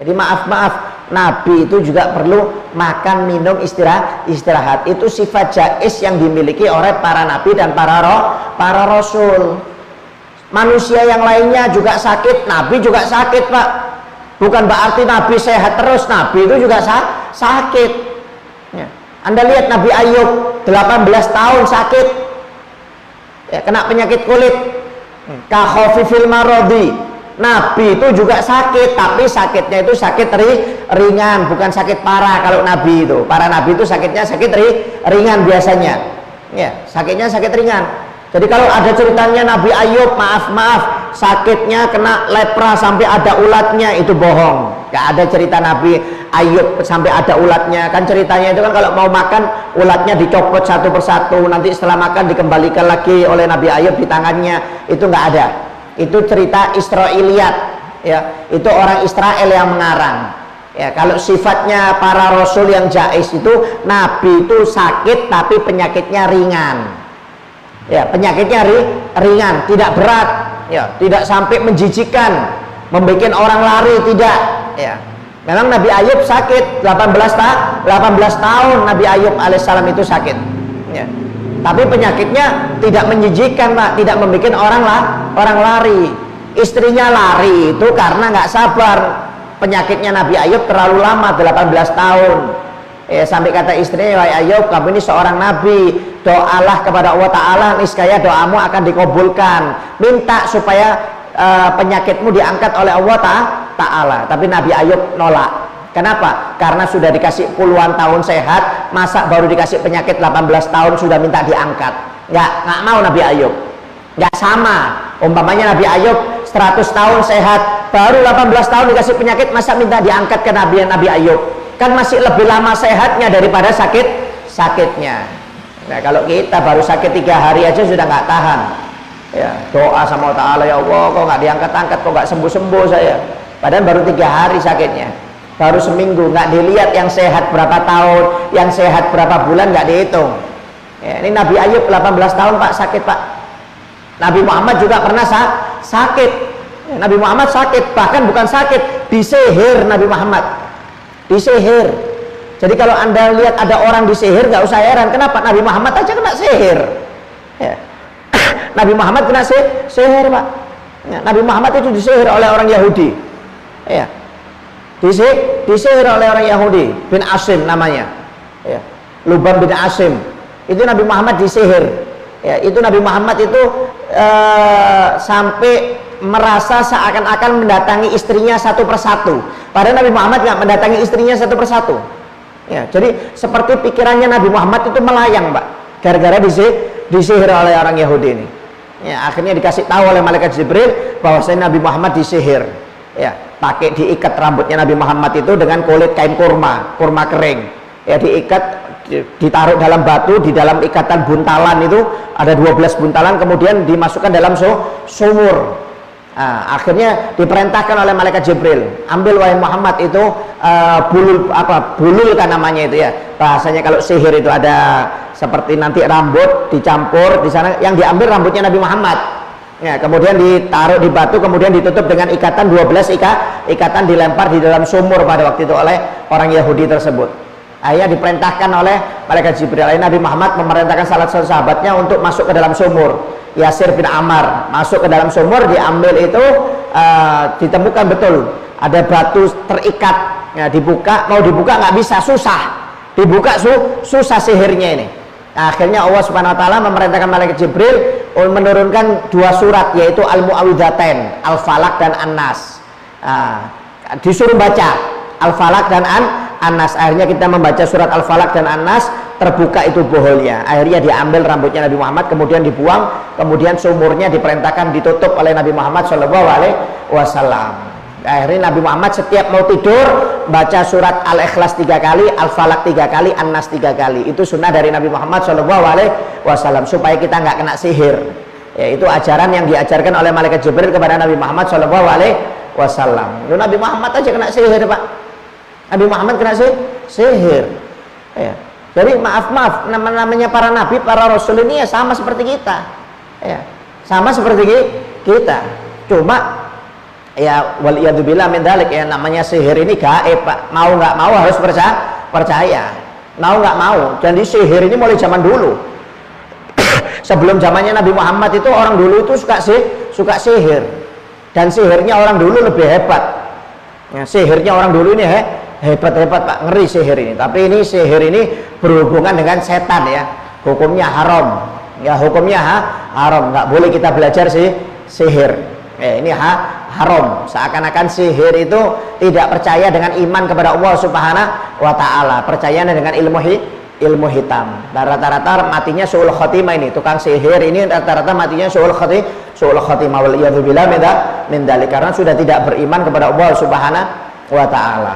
Jadi maaf, Nabi itu juga perlu makan, minum, istirahat. Itu sifat jais yang dimiliki oleh para Nabi dan para Rasul. Manusia yang lainnya juga sakit, Nabi juga sakit, Pak. Bukan berarti Nabi sehat terus, Nabi itu juga sakit. Ya. Anda lihat Nabi Ayub 18 tahun sakit, ya, kena penyakit kulit, kahofifil marodi. Nabi itu juga sakit, tapi sakitnya itu sakit ringan, bukan sakit parah. Kalau Nabi itu, para Nabi itu sakitnya sakit ringan biasanya, ya, sakitnya sakit ringan. Jadi kalau ada ceritanya Nabi Ayub, maaf, sakitnya kena lepra sampai ada ulatnya, itu bohong. Gak ada cerita Nabi Ayub sampai ada ulatnya. Kan ceritanya itu kan kalau mau makan, ulatnya dicopot satu persatu, nanti setelah makan dikembalikan lagi oleh Nabi Ayub di tangannya. Itu nggak ada. Itu cerita Israiliyat, ya. Itu orang Israel yang mengarang. Ya, kalau sifatnya para Rasul yang jais itu, Nabi itu sakit tapi penyakitnya ringan. Ya, penyakitnya ringan, tidak berat, ya, tidak sampai menjijikkan, membuat orang lari, tidak, ya. Memang Nabi Ayub sakit 18 tahun Nabi Ayub alaihissalam itu sakit, ya. Tapi penyakitnya tidak menjijikkan, Pak, tidak membuat orang lari. Istrinya lari itu karena nggak sabar, penyakitnya Nabi Ayub terlalu lama, 18 tahun. Sampai kata istrinya, wahai Ayub, kamu ini seorang nabi, doalah kepada Allah Ta'ala, niscaya doamu akan dikabulkan. Minta supaya penyakitmu diangkat oleh Allah Ta'ala. Tapi Nabi Ayub nolak. Kenapa? Karena sudah dikasih puluhan tahun sehat, masa baru dikasih penyakit 18 tahun sudah minta diangkat? Nggak mau Nabi Ayub. Nggak sama. Umpamanya Nabi Ayub 100 tahun sehat, baru 18 tahun dikasih penyakit, masa minta diangkat ke Nabi Ayub? Kan masih lebih lama sehatnya daripada sakitnya. Nah, kalau kita baru sakit 3 hari aja sudah nggak tahan, ya, doa sama Allah Ta'ala, ya Allah, kok nggak diangkat-angkat, kok nggak sembuh-sembuh saya, padahal baru 3 hari sakitnya, baru seminggu. Nggak dilihat yang sehat berapa tahun, yang sehat berapa bulan, nggak dihitung, ya. Ini Nabi Ayub 18 tahun, Pak, sakit, Pak. Nabi Muhammad juga pernah sakit, ya, Nabi Muhammad sakit, bahkan bukan sakit, disihir Nabi Muhammad, disihir. Jadi kalau Anda lihat ada orang disihir, nggak usah heran, kenapa? Nabi Muhammad aja kena sihir, ya. Nabi Muhammad kena sihir, Pak, ya. Nabi Muhammad itu disihir oleh orang Yahudi, ya. Disihir oleh orang Yahudi, bin Asim namanya, ya. Lubam bin Asim, itu Nabi Muhammad disihir, ya. Itu Nabi Muhammad itu sampai merasa seakan-akan mendatangi istrinya satu persatu, padahal Nabi Muhammad nggak mendatangi istrinya satu persatu, ya. Jadi seperti pikirannya Nabi Muhammad itu melayang, Pak, gara-gara disihir oleh orang Yahudi ini, ya. Akhirnya dikasih tahu oleh malaikat Jibril bahwasanya Nabi Muhammad disihir, ya. Pakai diikat rambutnya Nabi Muhammad itu dengan kulit kain kurma kering, ya, diikat, ditaruh dalam batu, di dalam ikatan buntalan itu ada 12 buntalan, kemudian dimasukkan dalam sumur. Nah, akhirnya diperintahkan oleh malaikat Jibril, ambil wahai Muhammad itu bulul kan namanya itu, ya. Bahasanya kalau sihir itu ada seperti nanti rambut dicampur di sana, yang diambil rambutnya Nabi Muhammad, ya. Kemudian ditaruh di batu, kemudian ditutup dengan ikatan 12 ikatan, dilempar di dalam sumur pada waktu itu oleh orang Yahudi tersebut. Akhirnya diperintahkan oleh malaikat Jibril, Nabi Muhammad memerintahkan salah satu sahabatnya untuk masuk ke dalam sumur. Yasir bin Ammar masuk ke dalam sumur, diambil itu, ditemukan betul ada batu terikat, ya, mau dibuka nggak bisa, susah dibuka, susah sihirnya ini. Akhirnya Allah Subhanahu Wa Taala memerintahkan malaikat Jibril menurunkan 2 surat, yaitu Al-Mu'awwidhatain, Al-Falaq dan An-Nas. Disuruh baca Al-Falaq dan An-Nas. Akhirnya kita membaca surat Al-Falaq dan An-Nas, terbuka itu boholnya. Akhirnya diambil rambutnya Nabi Muhammad, kemudian dibuang, kemudian sumurnya diperintahkan ditutup oleh Nabi Muhammad SAW. Akhirnya Nabi Muhammad setiap mau tidur baca surat Al-Ikhlas 3 kali, Al-Falaq 3 kali, An-Nas 3 kali. Itu sunnah dari Nabi Muhammad SAW, supaya kita nggak kena sihir, ya. Itu ajaran yang diajarkan oleh malaikat Jibril kepada Nabi Muhammad SAW. Nabi Muhammad aja kena sihir, Pak. Nabi Muhammad kena sihir, ya. Jadi maaf, namanya para nabi, para rasul ini ya sama seperti kita, ya. Sama seperti kita. Cuma Ya waliyadzubillah min dzalik, ya namanya sihir ini gaib Pak. Mau nggak mau harus percaya. Mau nggak mau. Jadi sihir ini mulai zaman dulu. Sebelum zamannya Nabi Muhammad itu orang dulu itu suka sihir. Dan sihirnya orang dulu lebih hebat. Ya, sihirnya orang dulu ini hebat-hebat Pak, ngeri sihir ini. Tapi ini sihir ini berhubungan dengan setan ya. Hukumnya haram. Ya hukumnya haram. Nggak boleh kita belajar sihir. Ini haram. Seakan-akan sihir itu tidak percaya dengan iman kepada Allah Subhanahu wa taala, percayanya dengan ilmu hitam. Dan rata-rata matinya suul khotimah ini. Tukang sihir ini rata-rata matinya suul khotimah wal iyadzubillah min dzalik, karena sudah tidak beriman kepada Allah Subhanahu wa taala.